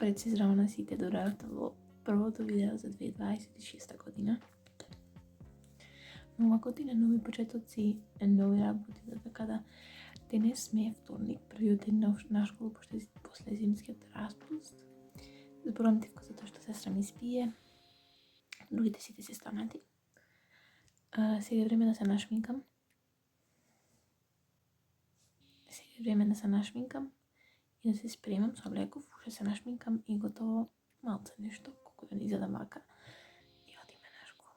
прецизирано на сите дорадата во првото видео за 2026 година. Нова година, нови почетоци, нови работи, така да денес сме вторник, првиот ден на школа после зимскиот распуст. Зборувам тивко затоа што сестра ми спие, другите сите се станати. Сега е време да се нашминкам. И да се спремам со облеков, уште се нашминкам и готово малце нешто, колку да ни изгледа вака. И одиме на школа.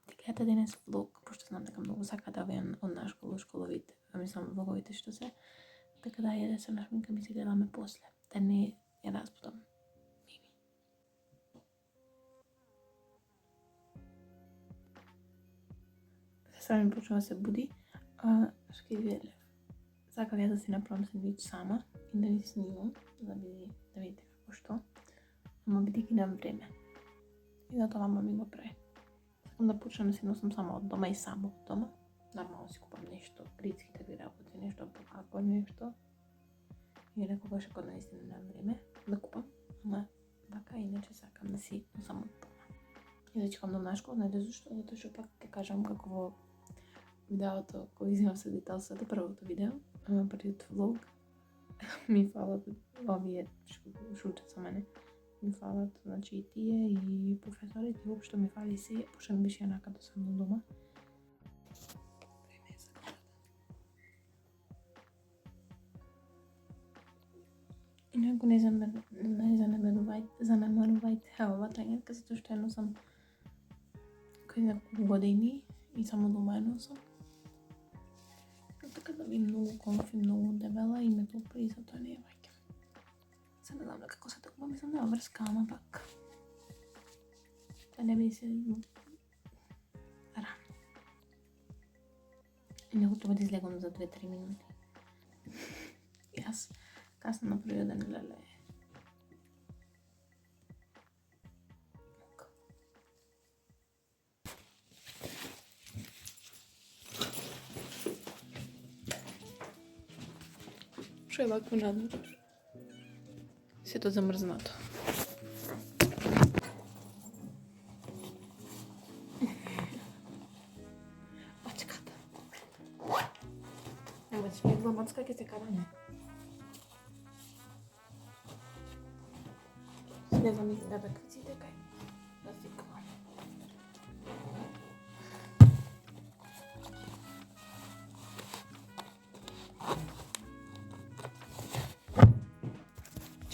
Гледате денес влог, пошто знам дека многу сака да видам од на школовите, мислам влоговите што се. Така да ја да се нашминкам и се гледаме после. Да не ја разбудам. Сестра ми почнува да се буди, што ќе ви сакав ја да си направам сендвич сама и да ви снимам, да видите како што. Ама бидејќи немам време. И затоа мама ми го прави. Сакам да почнам да си носам само од дома и само од дома. Нормално си купам нешто, грицки такви работи, нешто покако, нешто. И некогаш ако наистина немам време да купам, ама вака иначе сакам да си носам од дома. И да чекам на школа, знаете зашто? Затоа што пак ќе кажам како во видеото кој изимам свидетелството, првото видео, првиот влог, ми фалат овие што учат со мене. Ми фалат, значи и тие и професорите, и воопшто ми фали се, пошто ми беше еднака досадно дома. Инаку не занемарувајте ова тренерка, затоа што ја носам кој неколку години и само дома ја носам. Така да ми многу комфи, многу дебела и ме топри и затоа не ја ваќам. Сега не знам како се толкова, мислам да ја врска, ама пак. Тоа не би се рано. И не готова да излегам за 2-3 минути. Јас касно на првиот ден леле. Што е вако надвор? Сето замрзнато. Мачката. Нема да ми мацка, ќе се караме. Слезам и гледа каците кај. Да си кава.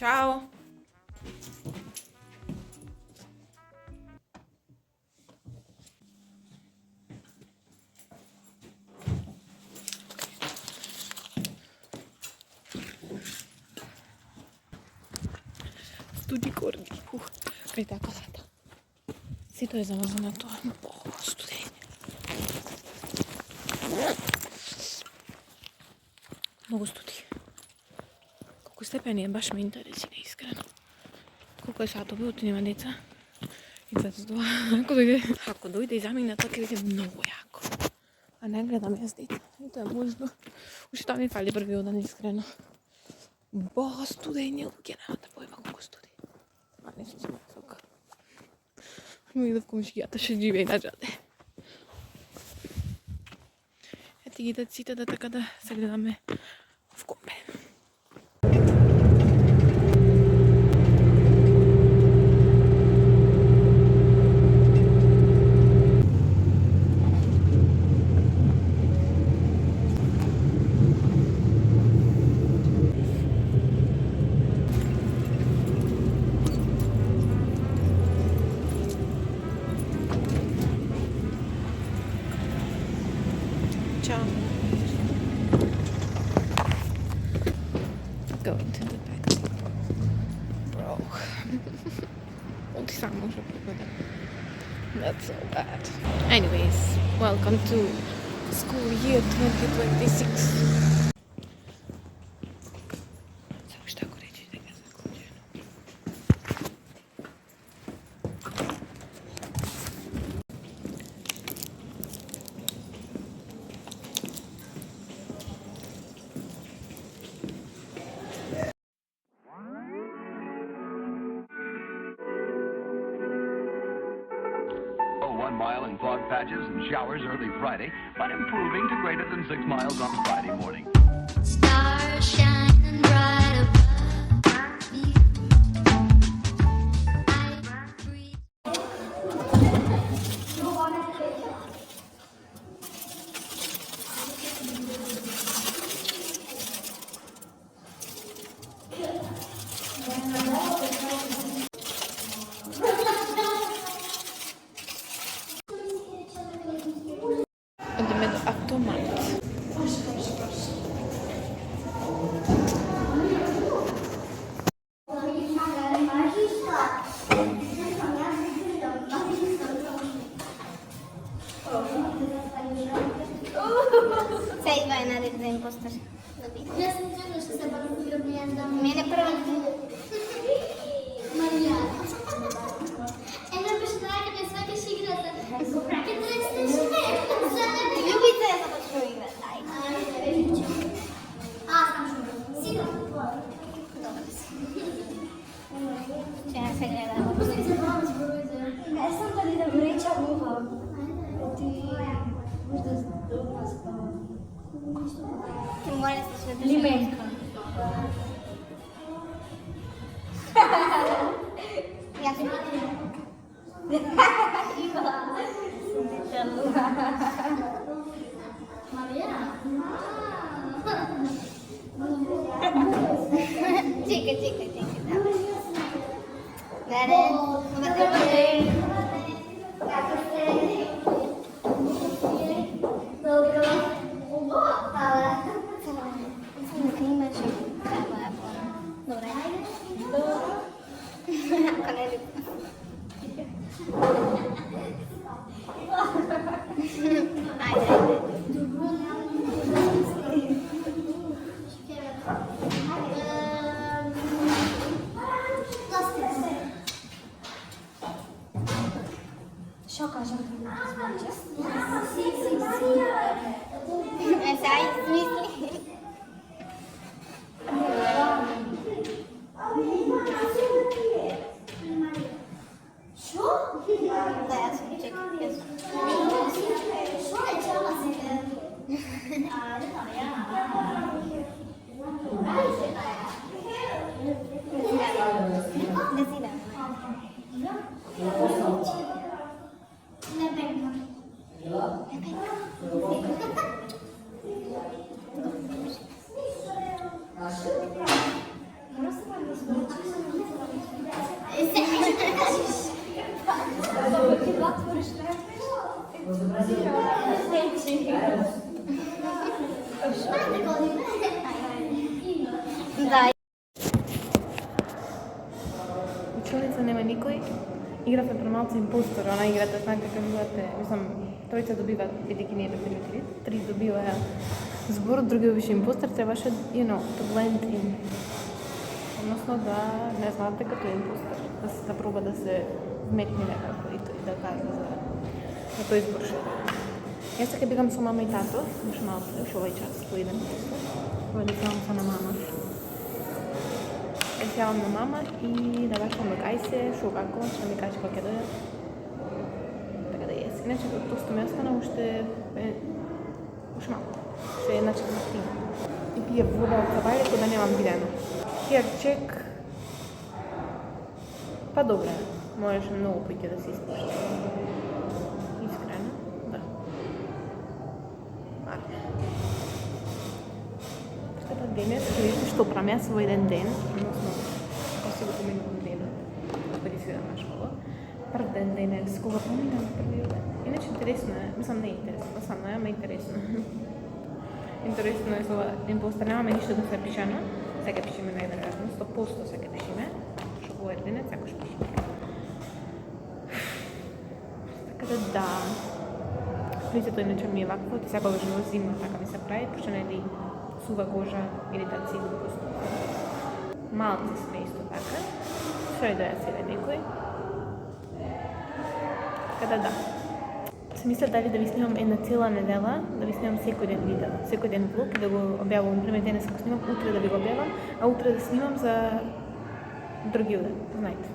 Чао! Студи корги. Кај таа колата. Сето е замрзнато. Студење. Многу студи. Колку степени е, баш ме интересира, искрено. Колку е сатови, нема деца. И затоа тоа, ако дојде и замине, тоа ќе биде многу јако. А не гледам јас деца. И тоа е можно. Уште тоа ми фали првиот ден, искрено. Бога студење, луѓе немате појма колку студи. А не сум се мацока. Му идов комшијата, ше живее на джаде. Ете ги деците да така да се гледаме в компе. Ciao. Going to the back. Bro. That's so bad. Anyways, welcome to school year 2026. 1 mile in fog patches and showers early Friday, but improving to greater than 6 miles on Friday morning. Stars shining bright above me. Одиме до автомат. Сега идва една да импостър. Аз съм сигурна, ще се бъде Мене първо. Мария. Една баща, къде свакаш играта. Къде сте живее? Любите да започва игра. Аз съм шура. Сигурно. Ще не се гледа. Не съм дали да го реча лува. Ти може да спава. Ти моля се ще да Лименка. Я се Мария. Чика. Даре. Бъде. Како сте? Добро. Нека имаше. Добре. Ако не е Айде. Що кажем? Сега измисли. Що? Да, аз съм чекай. Що е чела се? Да си да. Лепенка. Да. Училница нема никој. Игравме премалци импостер, она играта, знаете како играте, мислам, тројца добиваат, бидејќи ние бевме три, три добиваа збор, други беше импостер, требаше, to blend in. Односно да не знаате като импостер, да проба да се вметне некако и да кажа за тој избор. Јас сега бегам со мама и тато, уште малку, уште овој час, по еден просто. Родителам са на мама. Сјавам на мама и да бачам до кај се, шо како, што ми каже кога ќе дојдат. Така да јес. Иначе просто ми остана уште малку. Уште една четвртина. И пие вода од кабајлето да немам видено. Херчек. Па добре, можеше многу пуќе да се испушти. Искрено, да. Така да денес ќе видите што правам јас во еден ден, односно како си го поминувам денот, преди си да на школа. Прв ден денес, кога поминам првиот ден. Иначе интересно е, мислам не е интересно, само е, ама интересно. Интересно е за импостер, немаме ништо да се пишано, сега пишеме најверојатно, 100% сега пишеме, што го е денес, секој пишеме. Така да, лицето иначе ми е вакво, ти секогаш во зима така ми се прави, пошто нели сува кожа, иритација и глупост. Малци сме исто така, што е да ја себе некој. Така да. Се мисля дали да ви снимам една цела недела, да ви снимам секој ден видео, секој ден влог и да го објавувам. Например, денес ако снимам, утре да ви го објавам, а утре да снимам за другиот ден, знаете.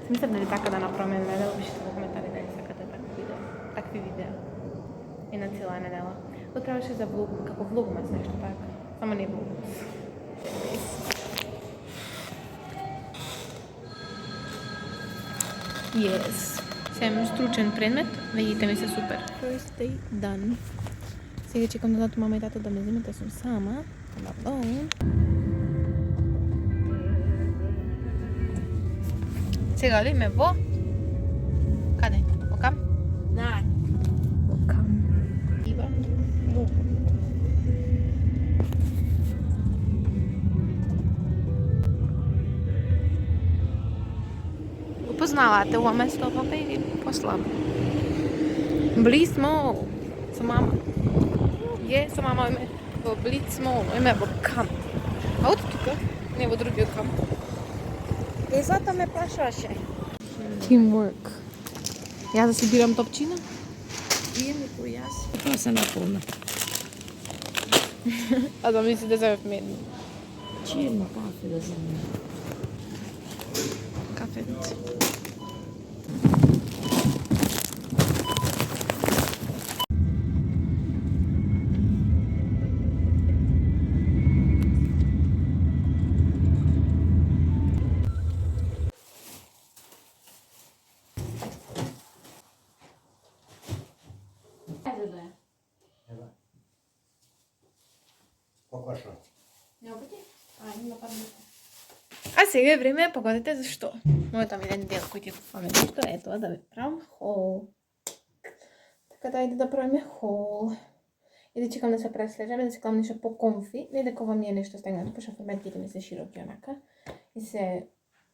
Се мислам дали така да направам една недела, пишете во коментари дали сакате така. какви видеа. Една цела недела. Тоа требаше за влог, како влогмас нешто така. Само не влогмас. Yes. Сем стручен предмет, видите ми се супер. First day done. Сега чекам да дадат мама и тато да ме вземете, сум сама. Alone. Сега одиме во... Каде? Окам? На. Окам. Ива. Го познавате ова место, папа, или послабо? Блиц Мол. Со мама. Со мама име во Блиц Мол, име во камп. А од тука, не во другиот камп. И затоа ме плашаше. Teamwork. Јас да си бирам топчина? Вие ми кој јас. Тоа се наполна. А да мисли да се медни. Черно кафе да земе. Кафет. Покошо. А сега е време да погодите зашто. Мојот омилен дел кој ти купуваме нешто е тоа да ви правам хол. Така да иде да правиме хол. И да чекам да се преслежаме, да се клам нешто по-комфи. Не дека ова ми е нешто стегнато, пошто форматките ми се широки онака. И се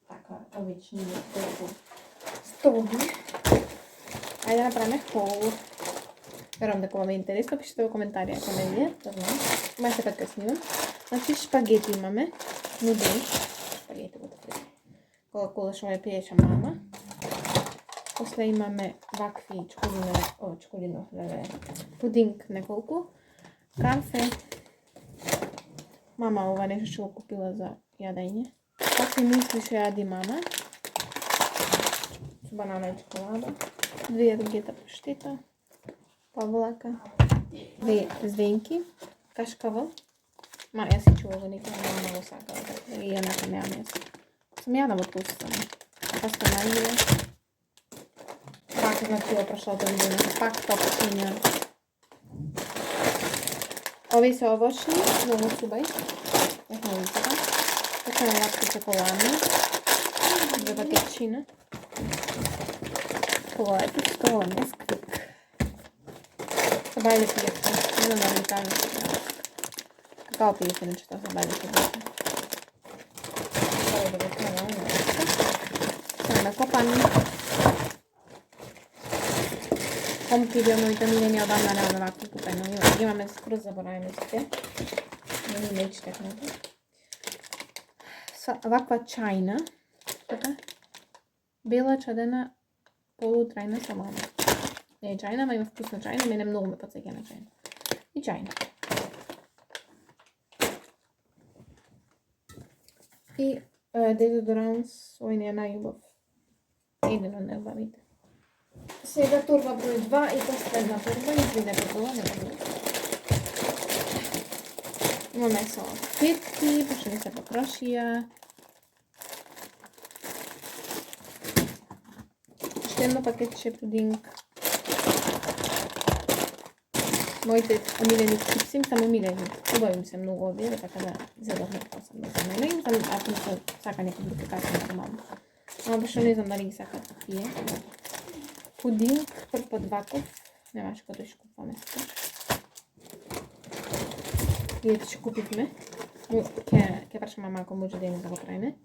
така обични толку столи. Ајде да направиме хол. Верувам дека ова ми е интересно, пишете во коментари ако не ви е, да знам. Мај се така снимам. Значи шпагети имаме, нудели, шпагети го така. Кола што ме пиеша мама. После имаме вакви чоколино хлебе, пудинг неколку, кафе. Мама ова нешто што го купила за јадење. Какви мисли што јади мама. Банана и чоколада. 2 рогета паштета. Павлака. 2 звенки. Кашкава. Ма, јас си чувала некоја мама го сакала, и јанака неам јас. Сум јадна во вкусна. Паста најлија. Пак, значи, во прошлото видео, пак топчиња. Ови се овошни, многу субај. Јас не видела. Така на лапки чоколадни. За пакетчина. Погledajte што е несквик. Забавили се лепко. Не знам да ми кажа. Какао пијете нечето, забавили се лепко. Ovo da ga treba nešto. Sada nakopam. Kompilio moите милени одамна немаме вакво купено. Имаме скроз забораваме сите. Не ми читекнато. Ваква чајна. Така. Бела чадена полутрајна салама. Не е чајна, ма има вкусна чајна. Мене многу ме подсеќа на чајна. И чајна. И дезодоранс, ој не е најубав. Еден од најубавите. Сега турба број 2 и последна турба. Извинете това, не да имаме салфетки, пошто не се покрошија. Уште едно пакетче пудинг. Моите омилени чипси, само омилени. Убавим се многу овие, така да задохме посам да се меним. Ако не се сака некој друг кај на мама. Ама башто не знам дали ги сакат тие. Пудинг, прв пат ваков. Немаш кога ќе купуваме сите. Ието ќе купивме. Ќе прашам мама ако може да има да го правиме.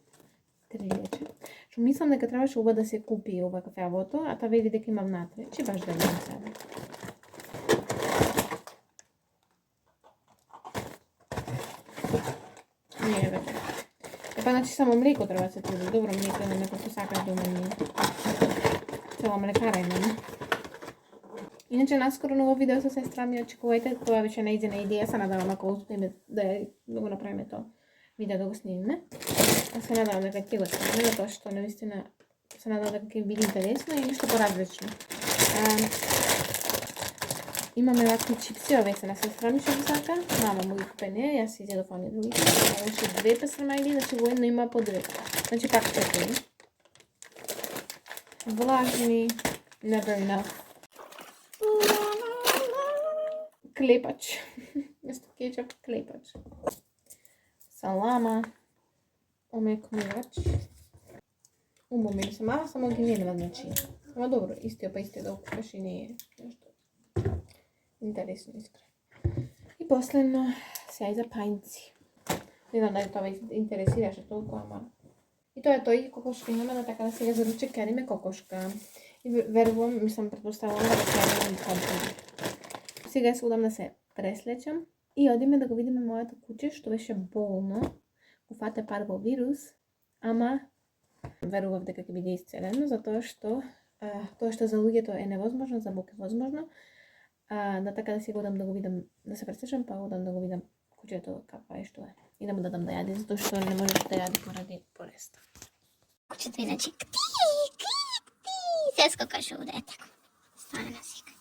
3 вече. Што мислам дека требаше ова да се купи ова кафеавото, а та вели дека има внатре. Че баш да имам себе. Не, бе. Па, значи, само млеко треба да се труди. Добро млеко има некој што сака да има. Цела млекара имаме. Иначе, наскоро ново видео со сестра ми, очекувајте, тоа беше најдена идеја, се надавам ако успееме да го направиме тоа видео да го снимиме. А се надавам дека ќе го снимиме, тоа што наистина се надавам дека ќе биде интересно и нешто поразлично. Имаме вакви чипси, овие се на сестра ми што ги сака. Мама му ги купе не, јас си изедов оние другите. Значи две песрамајди, значи воедно има по две. Значи пак 4. Влажни, never enough. Клепач. Место кетчуп, клепач. Салама. Омекнувач. Умоми се мала, само ги нема, значи. Ама добро, истиот па истиот да окупеш и не е нешто интересно искрено. И последно, сега и за пајнци. Не знам дали тоа ве интересираше толку, ама... И тоа е тој и кокошка имаме, но така да сега за ручек кериме кокошка. И верувам, мислам, предпоставувам да кериме компони. Сега се удам да се преслечам и одиме да го видиме моето куче, што беше болно. Го фате парвовирус, ама верував дека ќе биде исцелено, затоа што тоа што за луѓето е невозможно, за Бог е возможно. Да така да си го дам да го видам, да се преслечам, па одам да го видам кучето каква е, што е. И да му дадам да јаде, затоа што не можеш да јаде поради болест. Кучето иначе кти, се скокаше овде, така. Стане на сика.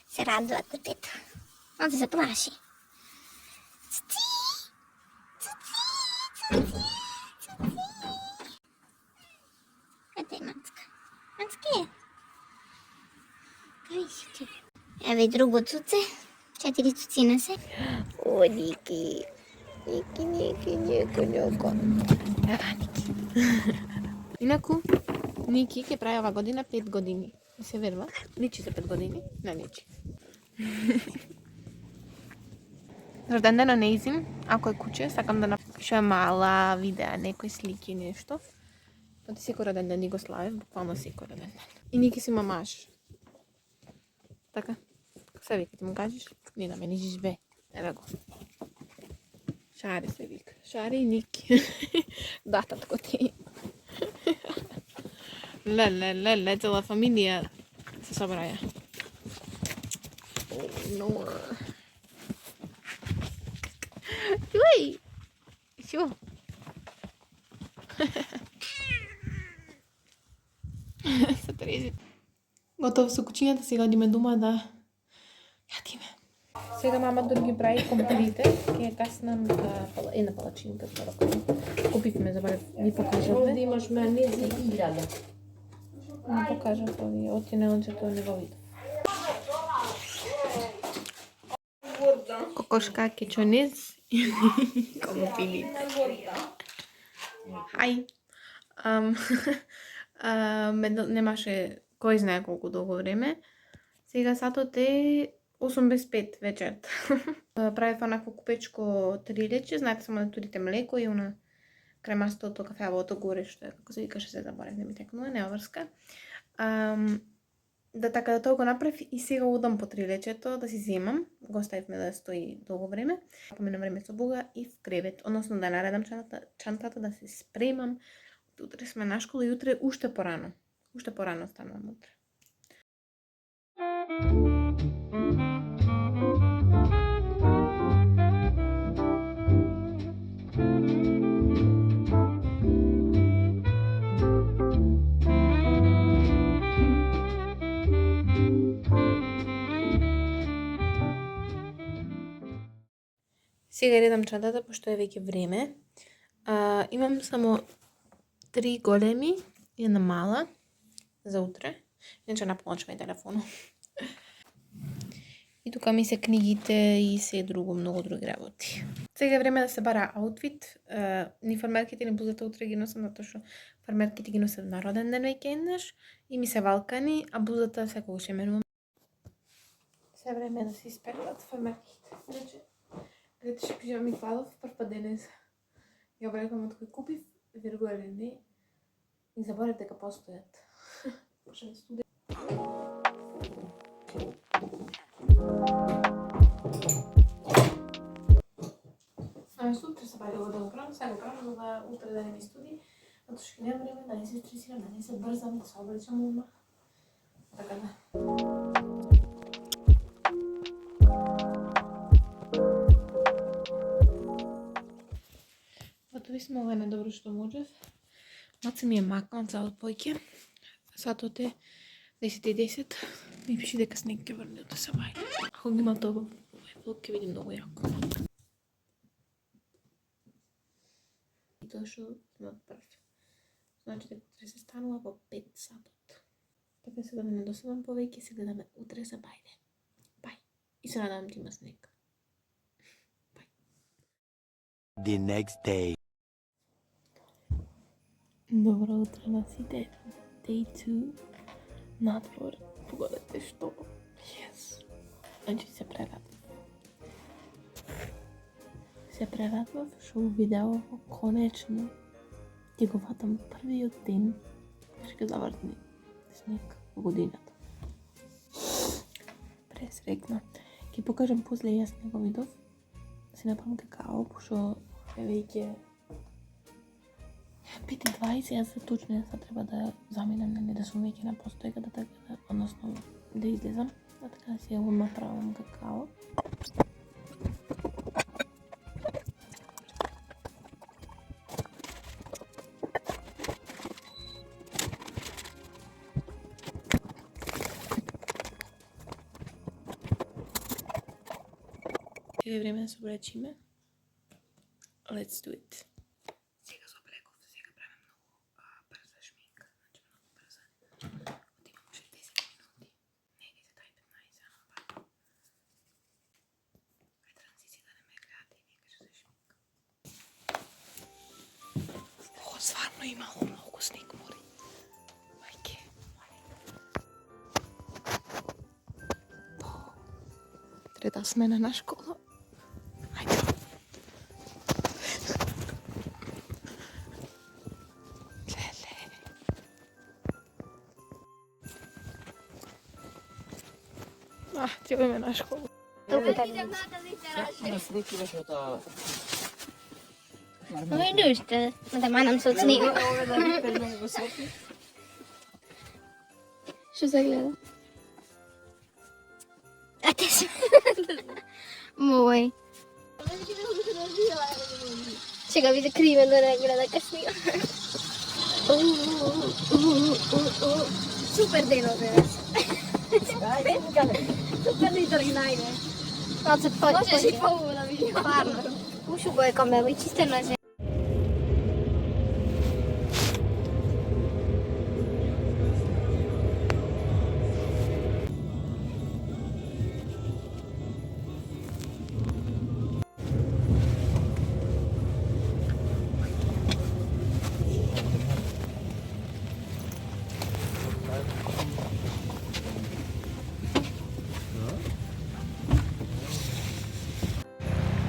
Се радува кучето. Он се заплаши. Цци, цци, цци, цци. Ете Мацка. Мацке. Кај си ти? Еве и друго цуце. 4 цуци на се. О, Ники. Ники. Ева, Ники. Инаку, Ники ќе прави ова година 5 години. Не се верува? Личи за 5 години? Не личи. Роден ден на нејзин, ако е куче, сакам да напишам мала видеа, некои слики, нешто. Оти секој роден ден ни го славев, буквално секој роден ден. И Ники си мамаш. Така? Како се вика, ти му кажеш? Не да ме не жижбе. Ева го. Шари се вика. Шари и Ники. Дататко ти. Ле, цела фамилија се собраја. No. Ui! Шо? Се трези. Готово со кучињата, сега одиме дома да јадиме. Сега мама други прави компилите, ќе каснам една палачинка скоро. Купивме, забарев, ви покажавме. Овде имаш мајонез и илјада. Не покажав ови, оти на ончето не го видов. Кокошка кечонез. Компилите. Хај. Немаше кој знае колку долго време. Сега сатот е 8 без 5 вечерта. Правев онакво купечко трилече, знаете само да турите млеко и она кремастото кафеавото горе, што е, како се викаше, се заборев, не ми текнува, нема врска. Да така да тоа го направив и сега одам по трилечето да си земам. Го оставивме да стои долго време. Поминам време со Бога и в кревет, односно да наредам чантата, да се спремам. Утре сме на школа и утре уште порано. Уште порано станувам утре. Сега редам чантата, пошто е веќе време. Имам само 3 големи и една мала за утре. Иначе наполночка и телефоно. И тука ми се книгите и се друго, многу други работи. Сега е време да се бара аутфит. Ни фармерките, ни блузата утре ги носам, затоа што фармерките ги носам на роден ден веќе и ми се валкани, а блузата секогаш ќе менувам. Се е време да се испеклат фармерките. Иначе, гледаш пижама ми кладов, прв денес. Ја обрекам од кој купив, верувале или не, и заборев дека постојат. Почнем студија. Сутре се бајде да го правам, сега го правам, за да утре да не ми студи, затоа што нема време да не се стресирам, да не се брзам, да се облечам ума. Така да. Готови сме, ова е најдобро што можев. Маца ми е макнал цел појке. Сатот е 10:10. Ми пише дека снег ќе врне од Сабај. Ако ги има тоа во влог, ќе види многу јако. И тоа што сме од прв. Значи дека утре се станува во 5 сатот. Така сега да не досадам повеќе, се гледаме утре за Бајде. Бај. И се надам да има снег. Бај. The next day. Добро утро на сите. Day 2. Надвор. Погодете што. Yes. Значи се прерадвав. Се прерадвав што видео конечно ќе го ватам првиот ден што ќе завртни снег во годината. Пресрекна. Ќе покажам после јас него видов. Си направам какао, пошто е веќе 5:20, јас за точно јас треба да заминам, не да сум веќе на постојката, така да, односно да излезам. А така да си направам какао. Сега е време да се облечиме. Let's do it. Сега се облеков, сега правим многу брза шминка. Значи многу брза. Отимам уште 10 минути. Не, 10, ај 15, ама па. Ај транзиција да не ме гледате и вие кажа се шминка. О, стварно имало многу снег, мори. Мајке. Трета смена на школа. Ајде. Ќе одиме на школа. Ой, душте. Да манам со снегу. Што се гледа? А те се... Мој. Сега ви закривам да не гледа каснио. Супер денот денес. Супер дитор ги најде. Можеш и по-убаво да видим. Парно. Ушо го е камево и чистено е.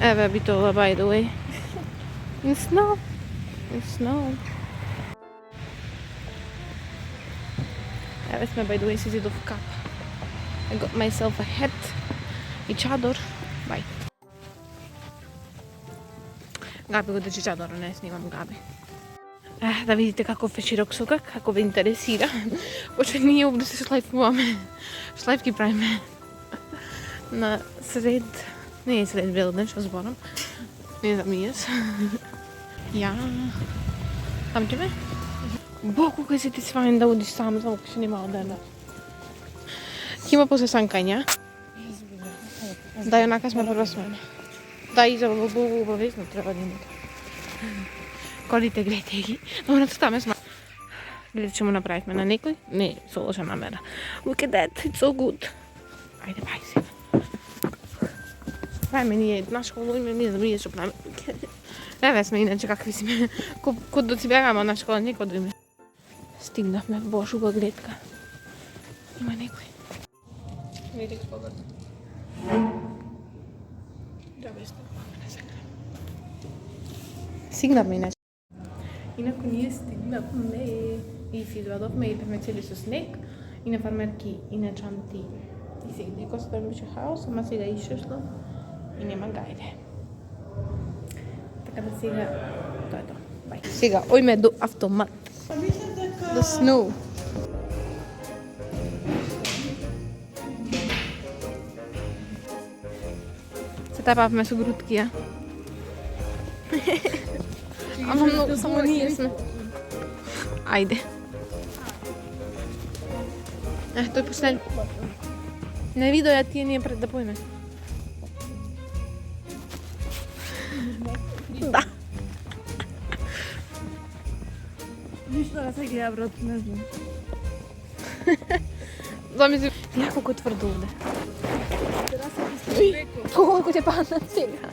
Еве битола, by the way. In snow. In snow. Еве сме, by the way, си зидов кап. I got myself a hat и чадор. Bye. Габи го држи чадор, не снимам Габи. Да видите каков е широк сокак, ако ве интересира. Поче ние овде се шлајфуваме. Шлајфки правиме. На сред... Не е сред Велден, што зборам. Не знам и јас. Ја. Там ќе ме? Боку, кај се ти свајн да одиш сам, само кај ќе нема одена. Ќе има после санкања. Да, онака сме прва смена. Да, и за Богу обавезно треба да има. Колите гледате ги. Но нацртаме сме. Гледате што му направивме на некој? Не, со лоша намера. Look at that, it's so good. Ајде, бај сега. Правиме ние на школа, не знам ние што правиме. Еве сме иначе какви сме. Код да си бегаме на школа, некој да име. Стигнавме во Бошува гледка. Има некој. Види го поглед. Добре сме. Стигнавме иначе. Инако ние стигнавме и си извадовме и бевме цели со снег и на фармерки и на чанти. И сега некој се беше хаос, ама сега ишешло. И нема гајде. Така да сега, тоа е тоа. Бај. Сега, ојме до автомат. До snow. Се тапавме со грудки, а? Ама многу само ние сме. Ајде. Тој последен. Не видо ја тие ние пред да поиме. Да. Ништо не се гледа, брат, не знам. Замисли, ја колко е тврдо овде. Колко ќе падна сега.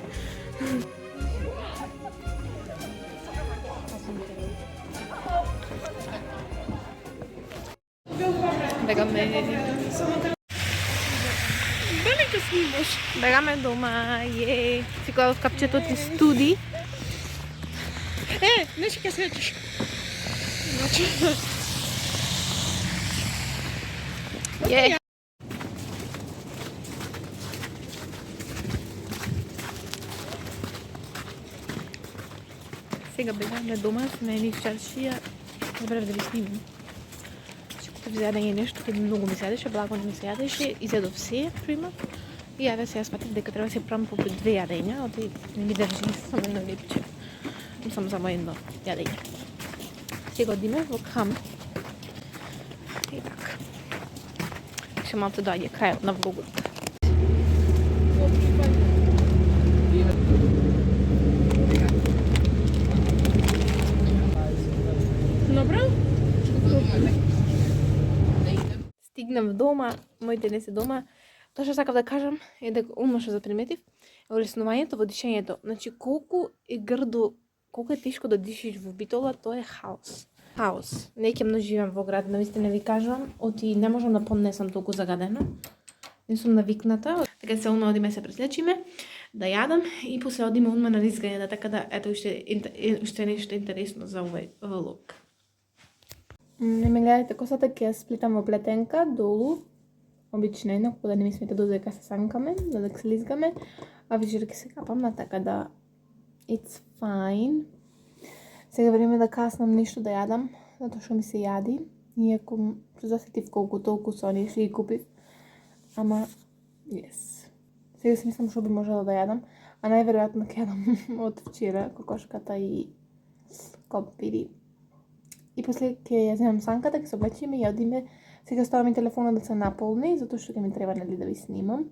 Бегаме. Велика снимаш. Бегаме дома, е. Си кладов капчето ти студи. Нешто ќе светиш. Е. Сега бегаме дома, сме едни чаршија. Забрав да ви снимам. Купив за јадење нешто, кај многу ми се јадеше, благо не ми се јадеше, изедов се, пример. И јаве сега сватив дека треба да се правам по 2 јадења, оти не ми држи само едно лепче. Само едно јадење. Сега одиме во камп. И така. Ще малце доаѓа крајот на влогот. Добро? Стигнав дома, моите не се дома. Тоа што сакав да кажам е дека оно што заприметив е олеснувањето во дишењето. Значи колку е грдо, колку е тешко да дишиш во битола, тоа е хаос. Хаос. Не ќе живеам во град, навистина ви кажам, оти не можам да поднесам толку загадено. Не сум навикната. Така се одма одиме се преслечиме, да јадам и после одиме одма на ризгање, така да ето уште нешто интересно за овој влог. Не ме гледате косата, ќе ја сплитам во плетенка долу. Обично еднакво да не ми смета додека се санкаме, да се лизгаме, а вечер ќе се капам на така да it's fine. Сега време да каснам нешто да јадам, затоа што ми се јади. Иако се засетив колку толку со оние што ги купив. Ама, yes. Сега си мислам што би можела да јадам, а најверојатно ќе јадам од вчера кокошката и копири. И после ќе ја земам санката, ќе се облечиме и одиме. Сега ставам и телефонот да се наполни, затоа што ќе ми треба нели да ви снимам.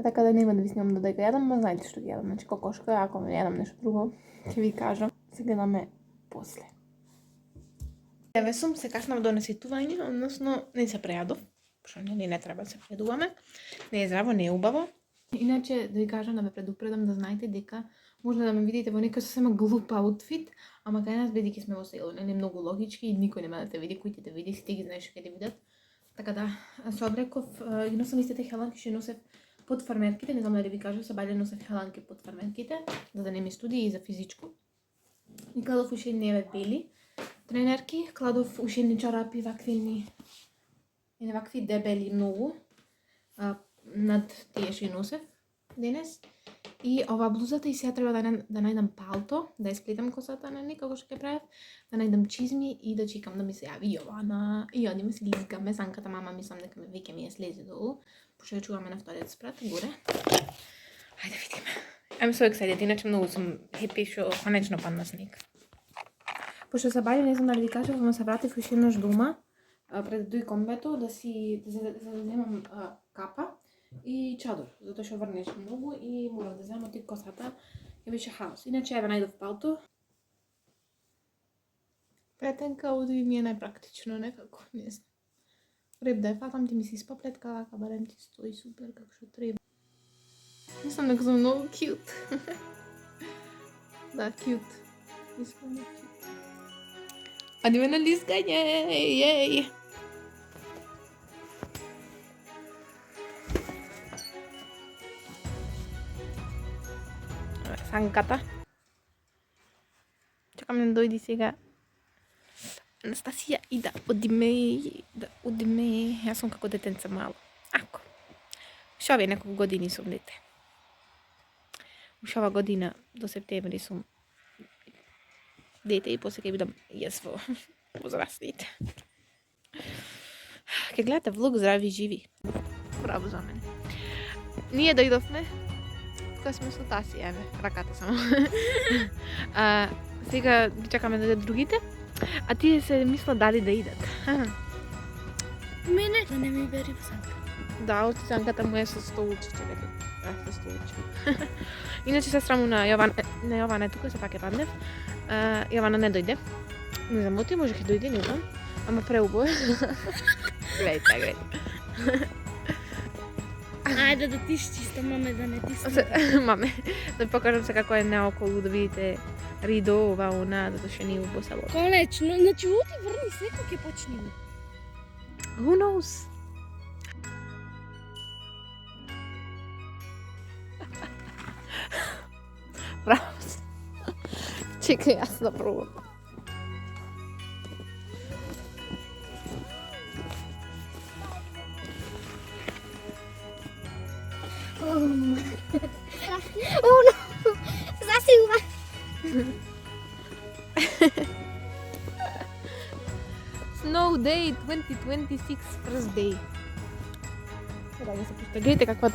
Така да нема да ви снимам додека јадам, ма знаете што ќе јадам. Значи кокошка, ако не јадам нешто друго, ќе ви кажам. Се гледаме после. Еве сум, се каснав до насетување, односно не се прејадов, пошто не треба да се прејадуваме. Не е здраво, не е убаво. Иначе да ви кажам, да ме предупредам, да знаете дека може да ме видите во некој сосема глуп аутфит, ама кај нас бидејќи сме во село, не е многу логички и никој нема да те види, кој те види, сите ги знаеш што ќе те видат. Така да, се облеков, ги носам истите хеланки што носев под фармерките, не знам дали ви кажам, се бајле носев хеланки под фармерките, за да не ми студи и за физичко. И кладов ушени бели тренерки, кладов ушени чарапи ваквини, и вакви дебели многу, над тие што носев денес. И ова блузата и сега треба да најдам палто, да исплетам косата на како што ќе правев, да најдам чизми и да чекам да ми се јави Јована и одиме си лизгаме. Санката мама мислам дека веќе ми ја слезе долу, пошто ја чуваме на вториот спрат горе. Ајде видиме. I'm so excited, иначе многу сум happy што конечно падна снег. Пошто се бајле, не знам дали ви кажав, ама се вратив уште еднаш дома пред дој комбето да земам капа и чадор, затоа што врнеш многу и морав да земам ти косата, ќе беше хаос. Иначе еве најдов палто. Плетенка оди ми е најпрактично некако, не знам. Реп да ја фатам, ти ми се испа плетка, лака барем ти стои супер како што треба. Мислам дека сум многу кјут. Да, кјут. Мислам дека кјут. Одиме на лизгање, јеј! Санката. Чекам да дојди сега Анастасија и да одиме, јас сум како детенце мало. Ако. Уште овие неколку години сум дете. Уште ова година до септември сум дете и после ќе бидам јас во возрастните. Ке гледате влог здрави и живи. Браво за мене. Ние дојдовме. Тука сме со Таси, еве, раката само. Сега ги чекаме да идат другите, а тие се мислат дали да идат. Мене да не ми бери псанка. Да, од санката му е со столче, чекајте. Со столче. Иначе сестра му на Јована е тука, се пак е паднев. Јована не дојде. Не знам, оти може ќе дојде, не знам. Ама преубо е. Гледајте. Ајде да ти чиста, маме, да не ти сме. Маме, да ви покажам се како е наоколу, да видите Ридо, ова, она, затоа што ни по село. Конечно, значи оти врни секој ќе почнеме. Who knows? Браво. Чекај, јас да пробам. Oh no! Засилва! Snow Day 2026 first day. Сега да се пушта. Гледайте каква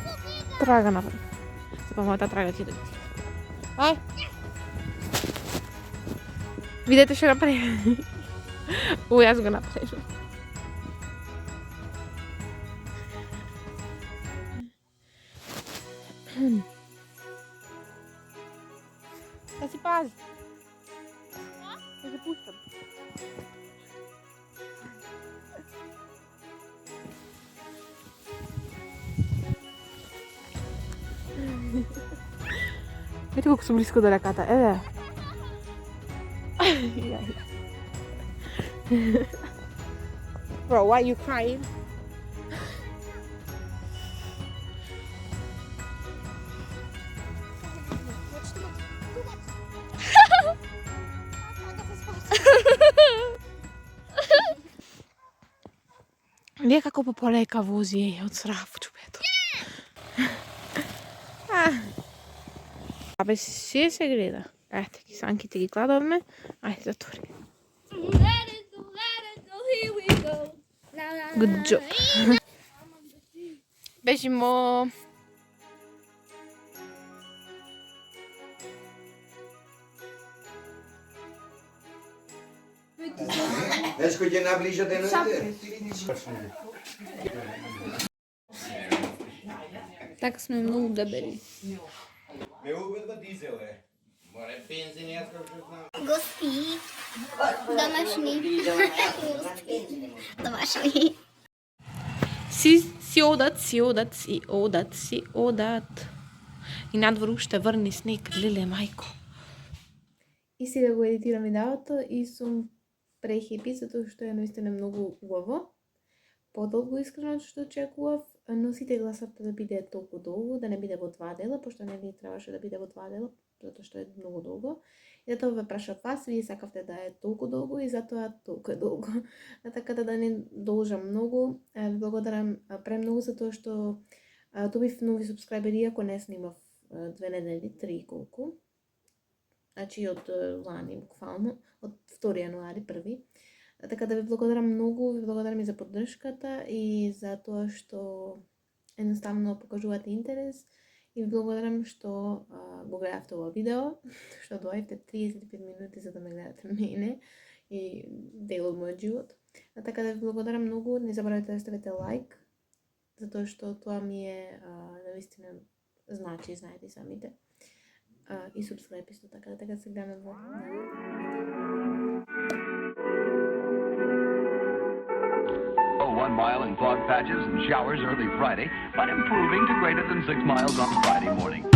трага направи. Се помала таа трага ќе дојде. Ај! Видете што направи. Јас го направив. Да си пази. Да се пуштам. Видите колку сум близко до раката, еве. Bro, why are you crying? Вие како полека вози од сраф чупето. Абе, си се гледа. Ете, ги санките ги кладовме. Ајде, затвори. Good job. Бежимо. Веш кој ќе наближа деновите? Така сме многу дебели. Ме убедва дизел е. Море бензин, јас како што знам. Гости. Домашни. Домашни. Си одат. И надвор уште врни снег, леле мајко. И сега го едитирам видеото и сум прехепи, затоа што е наистина многу убаво. Подолго искрено што очекував, но сите гласавте да биде толку долго, да не биде во 2 дела, пошто не ви требаше да биде во 2 дела, затоа што е многу долго. И затоа ве прашав вас, вие сакавте да е толку долго и затоа толку е долго. Така да не должам многу, ви благодарам премногу затоа што добив нови субскрайбери, ако не снимав 2 недели, 3 колку. Значи од лани, буквално, од 2 јануари, 1. Така да ви благодарам многу, ви благодарам и за поддршката и за тоа што едноставно покажувате интерес и ви благодарам што го гледавте ова видео, што доаѓавте 35 минути за да ме гледате мене и дел од мојот живот. Така да ви благодарам многу, не забравяйте да ставите лайк, затоа што тоа ми е навистина значи, знаете самите. И субскрайб исто така, да се гледаме во Oh, 1 mile in fog patches and showers early Friday, but improving to greater than 6 miles on Friday morning.